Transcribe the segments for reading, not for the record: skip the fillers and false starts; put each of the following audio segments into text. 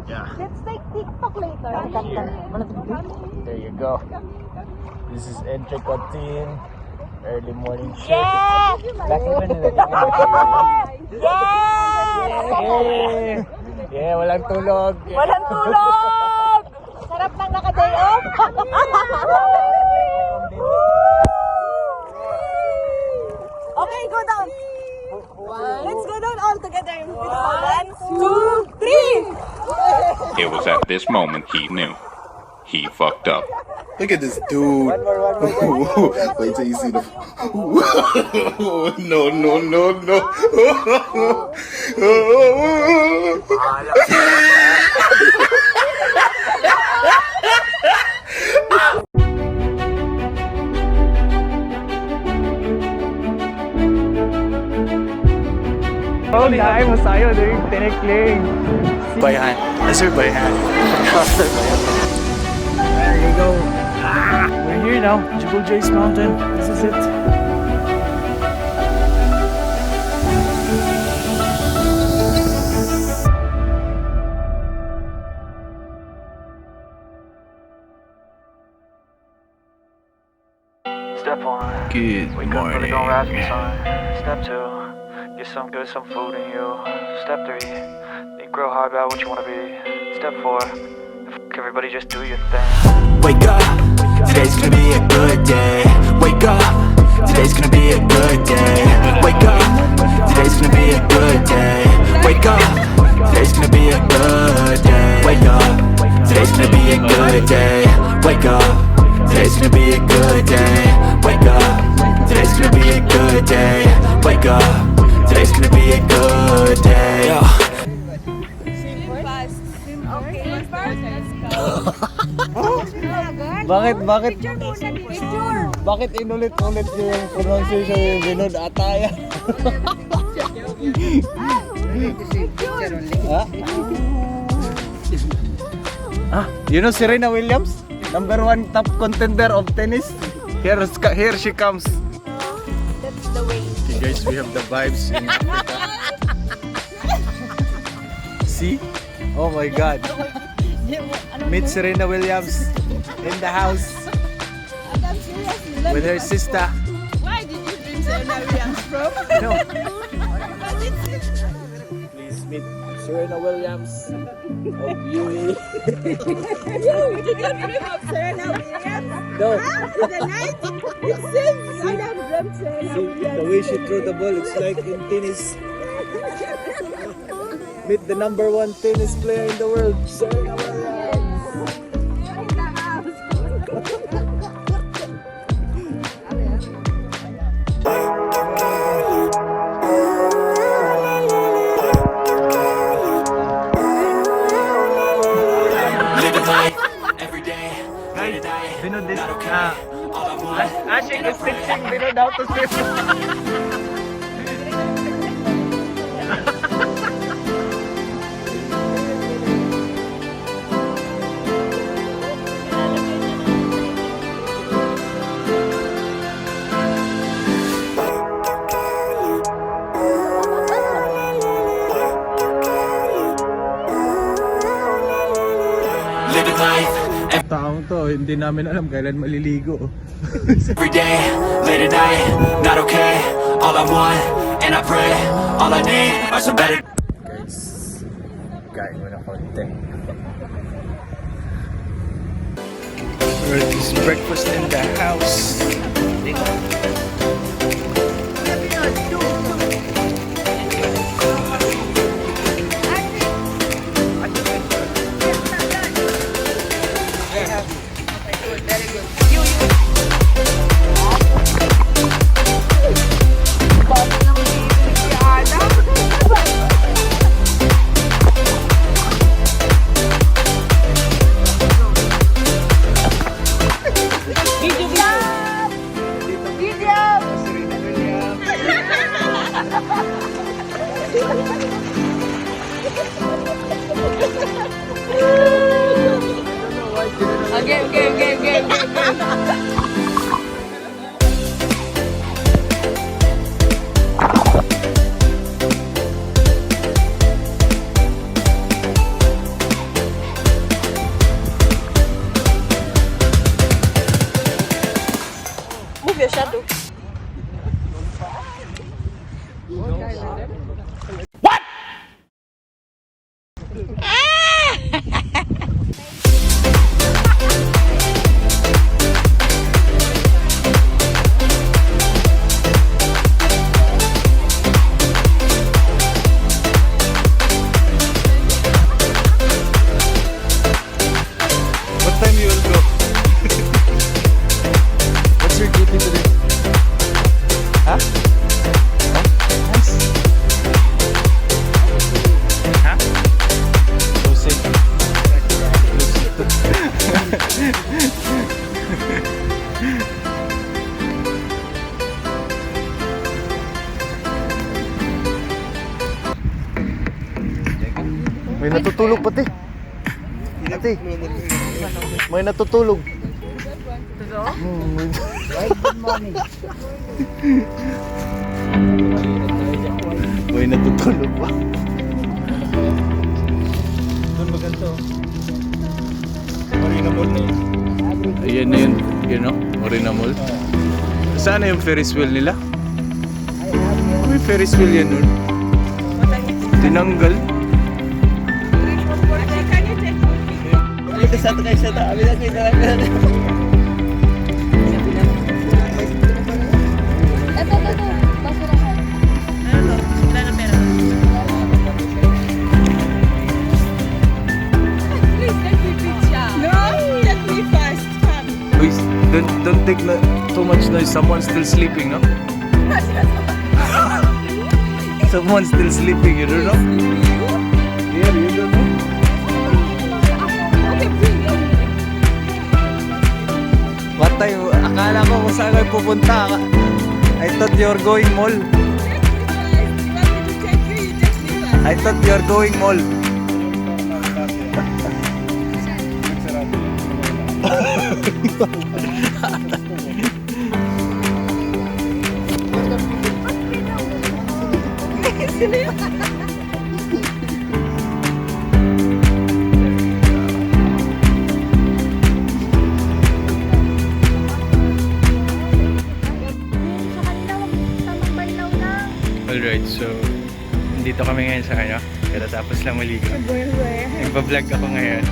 Yeah. Let's take TikTok later. There you go. This is entry canteen. Early morning shift. Yeah! Yeah! Yeah, walang tulog. Walang tulog! Sarap ng naka-day off. Okay, go down. Let's go down all together. 1, 2, 3. It was at this moment he knew. He fucked up. Look at this dude. Wait till you see the. No, no, no, no. Oh, ay mo sa'yo, tinikling. Bayan. That's her bayan. There you go. We're here now, Jubal Jace Mountain. This is it. Step 1. Good Wake up early, gonna rise with the sun. Step 2. Get some good, some food in you. Step 3. Think real hard about what you wanna be. Step 4. Everybody just do your thing. Wake up, today's gonna be a good day. Wake up, today's gonna be a good day. Wake up, today's gonna be a good day. Wake up, today's gonna be a good day. Wake up, today's gonna be a good day. Wake up, today's gonna be a good day. Wake up, today's gonna be a good day. Wake up, today's gonna be a good day. Bakit inulit-ulit yung pronunciation yung Binod Ataya? You know Serena Williams? #1 top contender of tennis? Here she comes. That's the way. Okay guys, we have the vibes in Africa. See? Oh my God. Meet Serena Williams in the house with her sister. Why did you bring Serena Williams from? No. Please meet Serena Williams of UE. You did not dream of Serena Williams? No. The night it seems I have dreamt Serena See, the way she threw the ball, it's like in tennis. Meet the #1 tennis player in the world, Serena Williams. Binod this, Ashik is teaching Binod how to swim. Taong to, hindi namin alam kailan maliligo. Every day, late at night, not okay. All I want, and I pray, all I need are some better. Guys, kain mo na konti. There's breakfast in the house. What time you will go? What's your duty today? Huh? Nice. Huh? Closing. May natutulog pati. Ate. May natutulog. May natutulog pa. Doon maganto. Marina Mall na yun. Ayan na yun. Yun o. Marina Mall. Saan na yung Ferris wheel nila? May Ferris wheel yan nun. Tinanggal. Sa ato kayo sa tabi na kita lang. Please, don't take too much noise. Someone's still sleeping, no? Someone's still sleeping, you don't know? Yeah, you don't know? What time? Akala ko kung saan kayo pupunta. I thought you're going mall. I thought you're going mall. Alright, so dito kami ngayon sa kanya. Tapos lang maligo. Nagpa-vlog ako ngayon.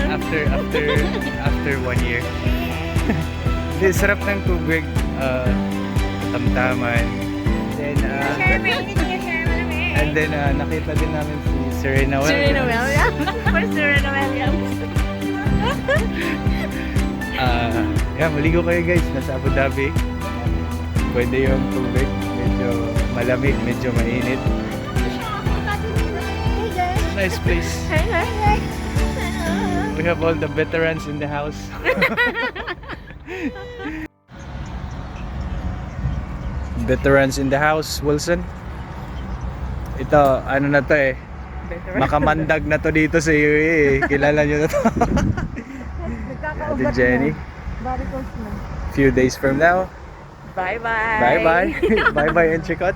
After 1 year. Hindi, sarap ng tubig. Tamtaman. And then nakita din namin si Serena Williams. Serena Williams. For Serena Williams. Yeah, maligo kayo guys. Nasa Abu Dhabi. Pwede yung tubig. Medyo malamig, medyo mainit. Nice place. We have all the veterans in the house. Veterans in the house, Wilson. Ito, ano na to eh. Makamandag na to dito sa UAE. Kilala nyo na to. Ate Jenny. Few days from now. Bye-bye. Bye-bye. Bye-bye and Chikot.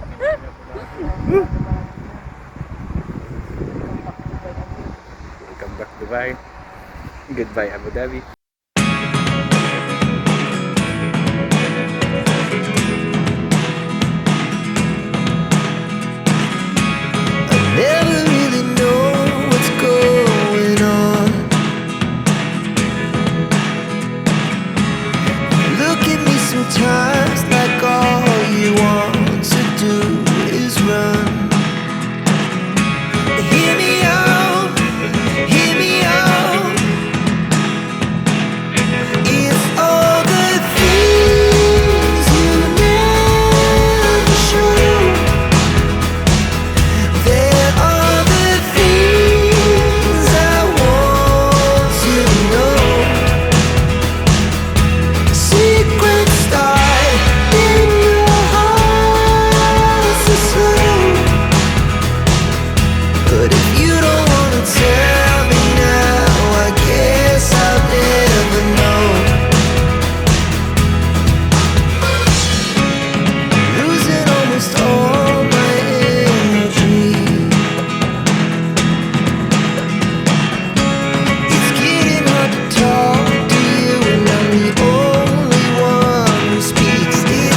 Welcome back Dubai. Goodbye Abu Dhabi.